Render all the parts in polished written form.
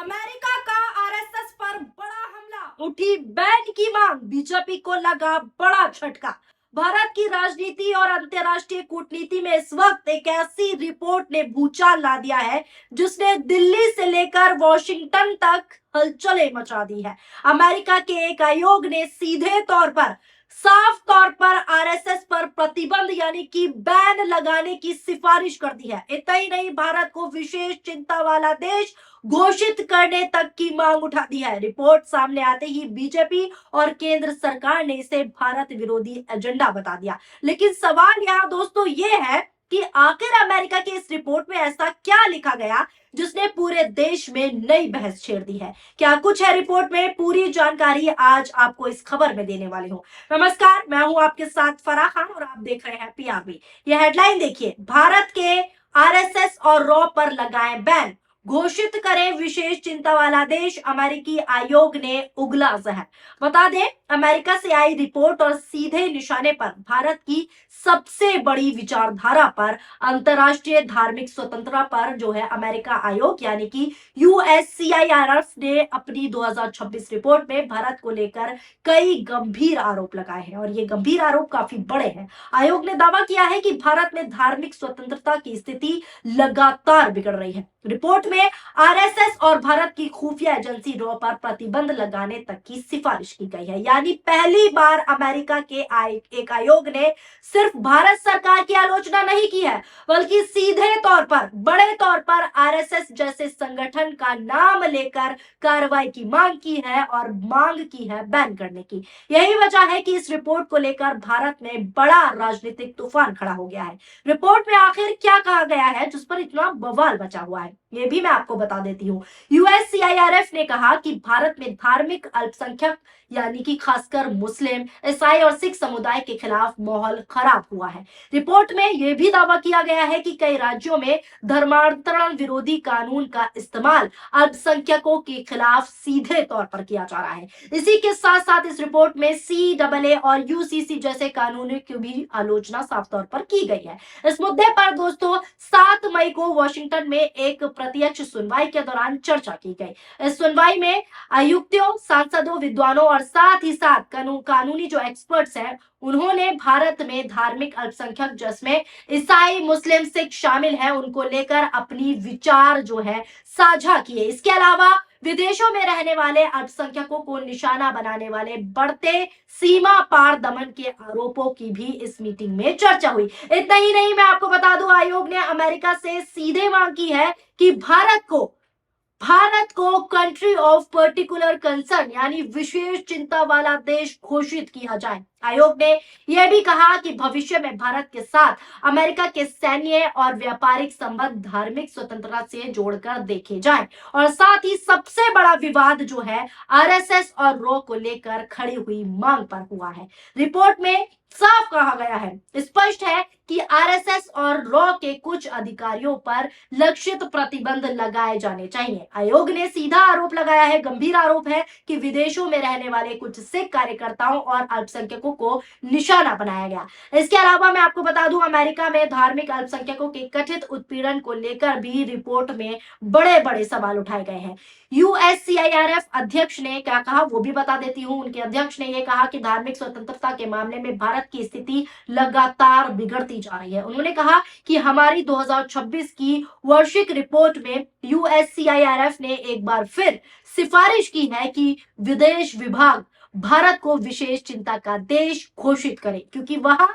America का RSS पर बड़ा हमला, उठी बैन की मांग, बीजेपी को लगा बड़ा झटका। भारत की राजनीति और अंतर्राष्ट्रीय कूटनीति में इस वक्त एक ऐसी रिपोर्ट ने भूचाल ला दिया है जिसने दिल्ली से लेकर वॉशिंगटन तक हलचलें मचा दी है। अमेरिका के एक आयोग ने सीधे तौर पर, साफ तौर पर आरएसएस पर प्रतिबंध यानी कि बैन लगाने की सिफारिश कर दी है। इतना ही नहीं, भारत को विशेष चिंता वाला देश घोषित करने तक की मांग उठा दी है। रिपोर्ट सामने आते ही बीजेपी और केंद्र सरकार ने इसे भारत विरोधी एजेंडा बता दिया। लेकिन सवाल यहाँ दोस्तों ये है कि आखिर अमेरिका की इस रिपोर्ट में ऐसा क्या लिखा गया जिसने पूरे देश में नई बहस छेड़ दी है। क्या कुछ है रिपोर्ट में, पूरी जानकारी आज आपको इस खबर में देने वाली हूँ। नमस्कार, मैं हूँ आपके साथ फराह खान और आप देख रहे हैं पीआरबी। यह हेडलाइन देखिए, भारत के आरएसएस और रॉ पर लगाए बैन, घोषित करें विशेष चिंता वाला देश, अमेरिकी आयोग ने उगला जहर। बता दें, अमेरिका से आई रिपोर्ट और सीधे निशाने पर भारत की सबसे बड़ी विचारधारा पर, अंतरराष्ट्रीय धार्मिक स्वतंत्रता पर जो है अमेरिका आयोग यानी कि यूएससीआईआरएफ ने अपनी 2026 रिपोर्ट में भारत को लेकर कई गंभीर आरोप लगाए हैं और ये गंभीर आरोप काफी बड़े हैं। आयोग ने दावा किया है कि भारत में धार्मिक स्वतंत्रता की स्थिति लगातार बिगड़ रही है। रिपोर्ट में आरएसएस और भारत की खुफिया एजेंसी रॉ पर प्रतिबंध लगाने तक की सिफारिश की गई है। यानी पहली बार अमेरिका के एक आयोग ने सिर्फ भारत सरकार की आलोचना नहीं की है, बल्कि सीधे तौर पर, बड़े तौर पर आरएसएस जैसे संगठन का नाम लेकर कार्रवाई की मांग की है और मांग की है बैन करने की। यही वजह है कि इस रिपोर्ट को लेकर भारत में बड़ा राजनीतिक तूफान खड़ा हो गया है। रिपोर्ट में आखिर क्या कहा गया है जिस पर इतना बवाल बचा हुआ है, ये भी मैं आपको बता देती हूँ। यूएससीआईआरएफ ने कहा कि भारत में धार्मिक अल्पसंख्यक यानी कि खासकर मुस्लिम, ईसाई और सिख समुदाय के खिलाफ माहौल खराब हुआ है। रिपोर्ट में यह भी दावा किया गया है कि कई राज्यों में धर्मांतरण विरोधी कानून का इस्तेमाल अल्पसंख्यकों के खिलाफ सीधे तौर पर किया जा रहा है। इसी के साथ साथ इस रिपोर्ट में सीएए और यूसीसी जैसे कानूनों की भी आलोचना साफ तौर पर की गई है। इस मुद्दे पर दोस्तों 7 मई को वॉशिंगटन में एक प्रत्यक्ष सुनवाई के दौरान चर्चा की गई। इस सुनवाई में आयुक्तों, सांसदों, विद्वानों और साथ ही साथ कानूनी जो एक्सपर्ट्स हैं, उन्होंने भारत में धार्मिक अल्पसंख्यक जिसमें ईसाई, मुस्लिम, सिख शामिल हैं, उनको लेकर अपनी विचार जो है साझा किए। इसके अलावा विदेशों में रहने वाले अल्पसंख्यकों को निशाना बनाने वाले बढ़ते सीमा पार दमन के आरोपों की भी इस मीटिंग में चर्चा हुई। इतना ही नहीं, मैं आपको बता दूं, आयोग ने अमेरिका से सीधे मांग की है कि भारत को कंट्री ऑफ पर्टिकुलर कंसर्न यानी विशेष चिंता वाला देश घोषित किया जाए। आयोग ने यह भी कहा कि भविष्य में भारत के साथ अमेरिका के सैन्य और व्यापारिक संबंध धार्मिक स्वतंत्रता से जोड़कर देखे जाएं और साथ ही सबसे बड़ा विवाद जो है आरएसएस और रॉ को लेकर खड़ी हुई मांग पर हुआ है। रिपोर्ट में साफ कहा गया है, स्पष्ट है कि आरएसएस और रॉ के कुछ अधिकारियों पर लक्षित प्रतिबंध लगाए जाने चाहिए। आयोग ने सीधा आरोप लगाया है, गंभीर आरोप है कि विदेशों में रहने वाले कुछ सिख कार्यकर्ताओं और अल्पसंख्यकों को निशाना बनाया गया। इसके अलावा मैं आपको बता दूं, अमेरिका में धार्मिक अल्पसंख्यकों के कथित उत्पीड़न को लेकर भी रिपोर्ट में बड़े बड़े सवाल उठाए गए हैं। यूएससीआईआरएफ अध्यक्ष ने क्या कहा वो भी बता देती हूं। उनके अध्यक्ष ने यह कहा कि धार्मिक स्वतंत्रता के मामले में भारत की स्थिति लगातार बिगड़ती जा रही है। उन्होंने कहा कि हमारी 2026 की वार्षिक रिपोर्ट में यूएससीआईआरएफ ने एक बार फिर सिफारिश की है कि विदेश विभाग भारत को विशेष चिंता का देश घोषित करे, क्योंकि वहां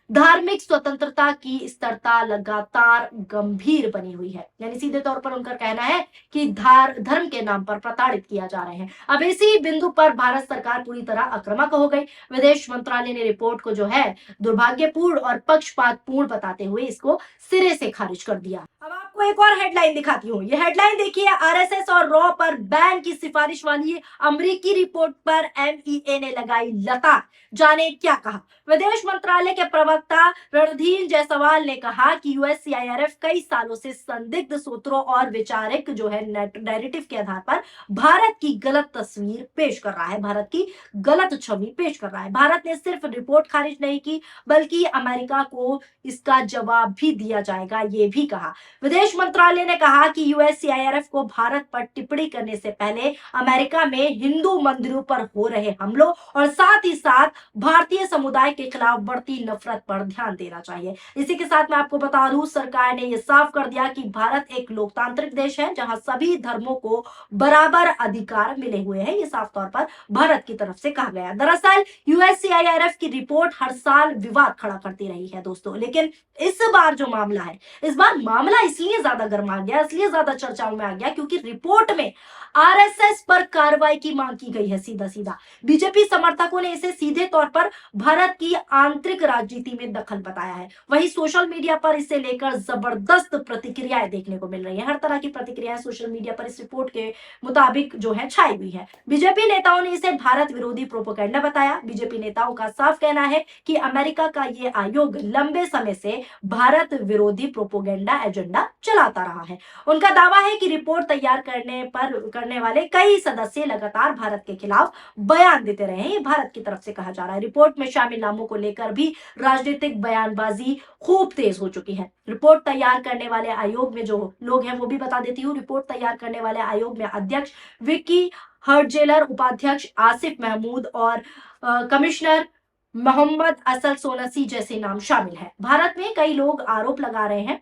धार्मिक स्वतंत्रता की स्थिरता लगातार गंभीर बनी हुई है। यानी सीधे तौर पर उनका कहना है कि धर्म के नाम पर प्रताड़ित किया जा रहा है। अब इसी बिंदु पर भारत सरकार पूरी तरह आक्रामक हो गई। विदेश मंत्रालय ने रिपोर्ट को जो है दुर्भाग्यपूर्ण और पक्षपातपूर्ण बताते हुए इसको सिरे से खारिज कर दिया। अब आपको एक और हेडलाइन दिखाती हूँ। ये हेडलाइन देखिए, आरएसएस और रॉ पर बैन की सिफारिश वाली अमेरिकी रिपोर्ट पर एमईए ने लगाई लतार। जाने क्या कहा। विदेश मंत्रालय के प्रवक्ता प्रवक्ता रणधीर जायसवाल ने कहा कि यूएससीआईआरएफ कई सालों से संदिग्ध सूत्रों और वैचारिक जो है नैरेटिव के आधार पर भारत की गलत तस्वीर पेश कर रहा है, भारत की गलत छवि पेश कर रहा है। भारत ने सिर्फ रिपोर्ट खारिज नहीं की, बल्कि अमेरिका को इसका जवाब भी दिया जाएगा, ये भी कहा। विदेश मंत्रालय ने कहा कि यूएससीआईआरएफ को भारत पर टिप्पणी करने से पहले अमेरिका में हिंदू मंदिरों पर हो रहे हमलों और साथ ही साथ भारतीय समुदाय के खिलाफ बढ़ती नफरत पर ध्यान देना चाहिए। इसी के साथ मैं आपको बता दूं, सरकार ने यह साफ कर दिया कि भारत एक लोकतांत्रिक देश है जहां सभी धर्मों को बराबर अधिकार मिले हुए हैं। ये साफ तौर पर भारत की तरफ से कहा गया। दरअसल यूएससीआईआरएफ की रिपोर्ट हर साल विवाद खड़ा करती रही है दोस्तों, लेकिन इस बार जो मामला है, इस बार मामला इसलिए ज्यादा गर्मा गया, इसलिए ज्यादा चर्चाओं में आ गया क्योंकि रिपोर्ट में आरएसएस पर कार्रवाई की मांग की गई है। सीधा सीधा बीजेपी समर्थकों ने इसे सीधे तौर पर भारत की आंतरिक राजनीति में दखल बताया है। वहीं सोशल मीडिया पर इसे लेकर जबरदस्त प्रतिक्रियाएं देखने को मिल रही है। हर तरह की प्रतिक्रियाएं सोशल मीडिया पर इस रिपोर्ट के मुताबिक जो है छाई हुई है। बीजेपी नेताओं ने इसे भारत विरोधी प्रोपेगेंडा बताया। बीजेपी नेताओं का साफ कहना है कि अमेरिका का ये आयोग लंबे समय से भारत विरोधी प्रोपेगेंडा एजेंडा चलाता रहा है। उनका दावा है कि रिपोर्ट तैयार करने वाले कई सदस्य लगातार भारत के खिलाफ बयान देते रहे हैं। ये भारत की तरफ से कहा जा रहा है। रिपोर्ट में शामिल नामों को लेकर भी राजनीतिक बयानबाजी खूब तेज हो चुकी है। रिपोर्ट तैयार करने वाले आयोग में जो लोग हैं वो भी बता देती हूँ। रिपोर्ट तैयार करने वाले आयोग में अध्यक्ष विक्की हर्जेलर, उपाध्यक्ष आसिफ महमूद और कमिश्नर मोहम्मद असल सोनसी जैसे नाम शामिल है। भारत में कई लोग आरोप लगा रहे हैं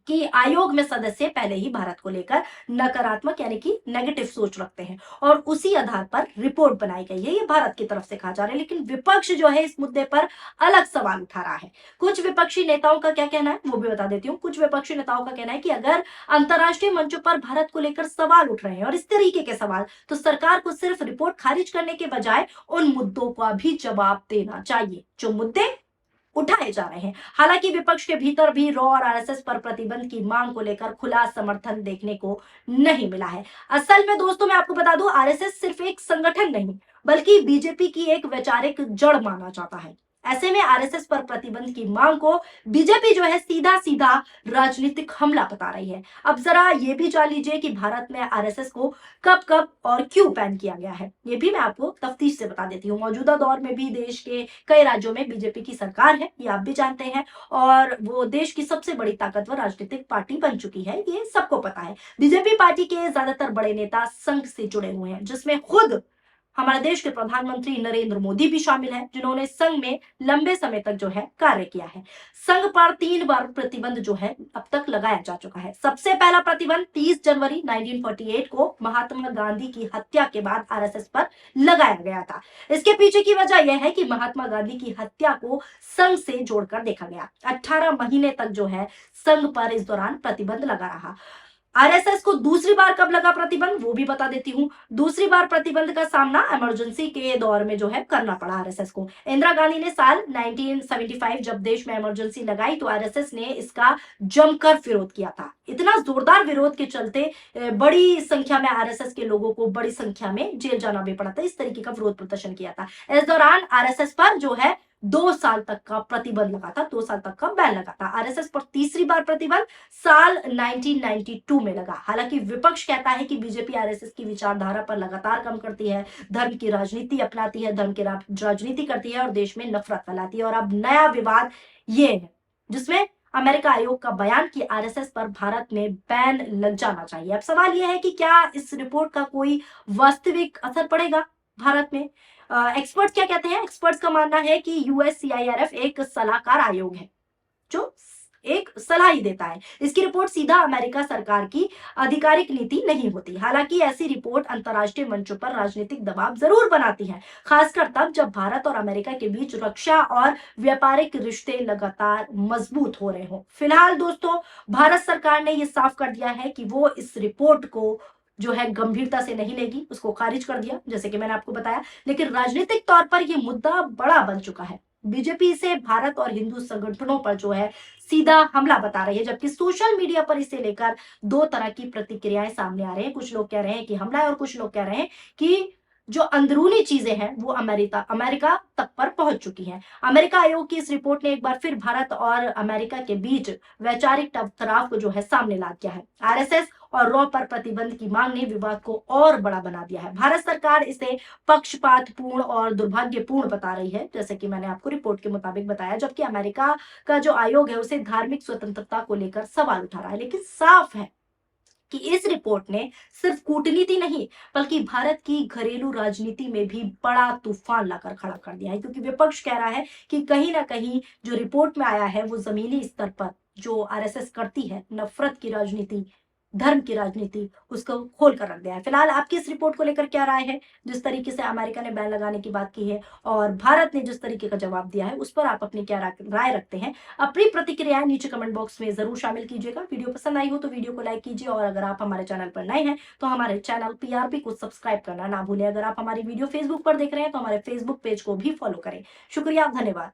कि आयोग में सदस्य पहले ही भारत को लेकर नकारात्मक यानी कि नेगेटिव सोच रखते हैं और उसी आधार पर रिपोर्ट बनाई गई है। ये भारत की तरफ से कहा जा रहा है, लेकिन विपक्ष जो है इस मुद्दे पर अलग सवाल उठा रहा है। कुछ विपक्षी नेताओं का क्या कहना है वो भी बता देती हूँ। कुछ विपक्षी नेताओं का कहना है कि अगर अंतर्राष्ट्रीय मंचों पर भारत को लेकर सवाल उठ रहे हैं और इस तरीके के सवाल, तो सरकार को सिर्फ रिपोर्ट खारिज करने के बजाय उन मुद्दों का भी जवाब देना चाहिए जो मुद्दे उठाए जा रहे हैं। हालांकि विपक्ष के भीतर भी रॉ और आरएसएस पर प्रतिबंध की मांग को लेकर खुला समर्थन देखने को नहीं मिला है। असल में दोस्तों मैं आपको बता दूं, आरएसएस सिर्फ एक संगठन नहीं बल्कि बीजेपी की एक वैचारिक जड़ माना जाता है। ऐसे में आरएसएस पर प्रतिबंध की मांग को बीजेपी जो है सीधा सीधा राजनीतिक हमला बता रही है। अब जरा ये भी जान लीजिए कि भारत में आरएसएस को कब कब और क्यों बैन किया गया है, ये भी मैं आपको तफ्तीश से बता देती हूँ। मौजूदा दौर में भी देश के कई राज्यों में बीजेपी की सरकार है, ये आप भी जानते हैं, और वो देश की सबसे बड़ी ताकतवर राजनीतिक पार्टी बन चुकी है, ये सबको पता है। बीजेपी पार्टी के ज्यादातर बड़े नेता संघ से जुड़े हुए हैं, जिसमें खुद हमारे देश के प्रधानमंत्री नरेंद्र मोदी भी शामिल हैं, जिन्होंने संघ में लंबे समय तक जो है कार्य किया है। संघ पर 3 बार प्रतिबंध जो है अब तक लगाया जा चुका है। सबसे पहला प्रतिबंध 30 जनवरी 1948 को महात्मा गांधी की हत्या के बाद आरएसएस पर लगाया गया था। इसके पीछे की वजह यह है कि महात्मा गांधी की हत्या को संघ से जोड़कर देखा गया। 18 महीने तक जो है संघ पर इस दौरान प्रतिबंध लगा रहा। आरएसएस को दूसरी बार कब लगा प्रतिबंध वो भी बता देती हूँ। दूसरी बार प्रतिबंध का सामना इमरजेंसी के दौर में जो है करना पड़ा आरएसएस को। इंदिरा गांधी ने साल 1975 जब देश में इमरजेंसी लगाई तो आरएसएस ने इसका जमकर विरोध किया था। इतना जोरदार विरोध के चलते बड़ी संख्या में आरएसएस के लोगों को बड़ी संख्या में जेल जाना भी पड़ा था। इस तरीके का विरोध प्रदर्शन किया था। इस दौरान आरएसएस पर जो है 2 साल तक का प्रतिबंध लगा था, 2 साल तक का बैन लगा था। आरएसएस पर तीसरी बार प्रतिबंध साल 1992 में लगा। हालांकि विपक्ष कहता है कि बीजेपी आरएसएस की विचारधारा पर लगातार कम करती है, धर्म की राजनीति अपनाती है, धर्म की राजनीति करती है और देश में नफरत फैलाती है। और अब नया विवाद ये है जिसमें अमेरिका आयोग का बयान कि आरएसएस पर भारत में बैन लग जाना चाहिए। अब सवाल यह है कि क्या इस रिपोर्ट का कोई वास्तविक असर पड़ेगा भारत में? एक्सपर्ट्स क्या कहते हैं? एक्सपर्ट्स का मानना है कि यूएससीआईआरएफ एक सलाहकार आयोग है जो एक सलाह ही देता है। इसकी रिपोर्ट सीधा अमेरिका सरकार की आधिकारिक नीति नहीं होती। हालांकि ऐसी रिपोर्ट अंतर्राष्ट्रीय मंचों पर राजनीतिक दबाव जरूर बनाती है, खासकर तब जब भारत और अमेरिका के बीच रक्षा और व्यापारिक रिश्ते लगातार मजबूत हो रहे हो। फिलहाल दोस्तों भारत सरकार ने यह साफ कर दिया है कि वो इस रिपोर्ट को जो है गंभीरता से नहीं लेगी, उसको खारिज कर दिया जैसे कि मैंने आपको बताया। लेकिन राजनीतिक तौर पर यह मुद्दा बड़ा बन चुका है। बीजेपी इसे भारत और हिंदू संगठनों पर जो है सीधा हमला बता रही है, जबकि सोशल मीडिया पर इसे लेकर 2 तरह की प्रतिक्रियाएं सामने आ रही हैं। कुछ लोग कह रहे हैं कि हमला है और कुछ लोग कह रहे हैं कि जो अंदरूनी चीजें हैं वो अमेरिका तक पर पहुंच चुकी हैं। अमेरिका आयोग की इस रिपोर्ट ने एक बार फिर भारत और अमेरिका के बीच वैचारिक टकराव को जो है सामने ला दिया है। आरएसएस और रॉ पर प्रतिबंध की मांग ने विवाद को और बड़ा बना दिया है। भारत सरकार इसे पक्षपातपूर्ण और दुर्भाग्यपूर्ण बता रही है, जैसे कि मैंने आपको रिपोर्ट के मुताबिक बताया, जबकि अमेरिका का जो आयोग है उसे धार्मिक स्वतंत्रता को लेकर सवाल उठा रहा है। लेकिन साफ है कि इस रिपोर्ट ने सिर्फ कूटनीति नहीं बल्कि भारत की घरेलू राजनीति में भी बड़ा तूफान लाकर खड़ा कर दिया है, क्योंकि विपक्ष कह रहा है कि कहीं ना कहीं जो रिपोर्ट में आया है वो जमीनी स्तर पर जो आरएसएस करती है, नफरत की राजनीति, धर्म की राजनीति, उसको खोल कर रख दिया है। फिलहाल आपकी इस रिपोर्ट को लेकर क्या राय है? जिस तरीके से अमेरिका ने बैन लगाने की बात की है और भारत ने जिस तरीके का जवाब दिया है, उस पर आप अपनी क्या राय रखते हैं? अपनी प्रतिक्रियाएं नीचे कमेंट बॉक्स में जरूर शामिल कीजिएगा। वीडियो पसंद आई हो तो वीडियो को लाइक कीजिए और अगर आप हमारे चैनल पर नए हैं तो हमारे चैनल पीआरपी को सब्सक्राइब करना ना भूलें। अगर आप हमारी वीडियो फेसबुक पर देख रहे हैं तो हमारे फेसबुक पेज को भी फॉलो करें। शुक्रिया, धन्यवाद।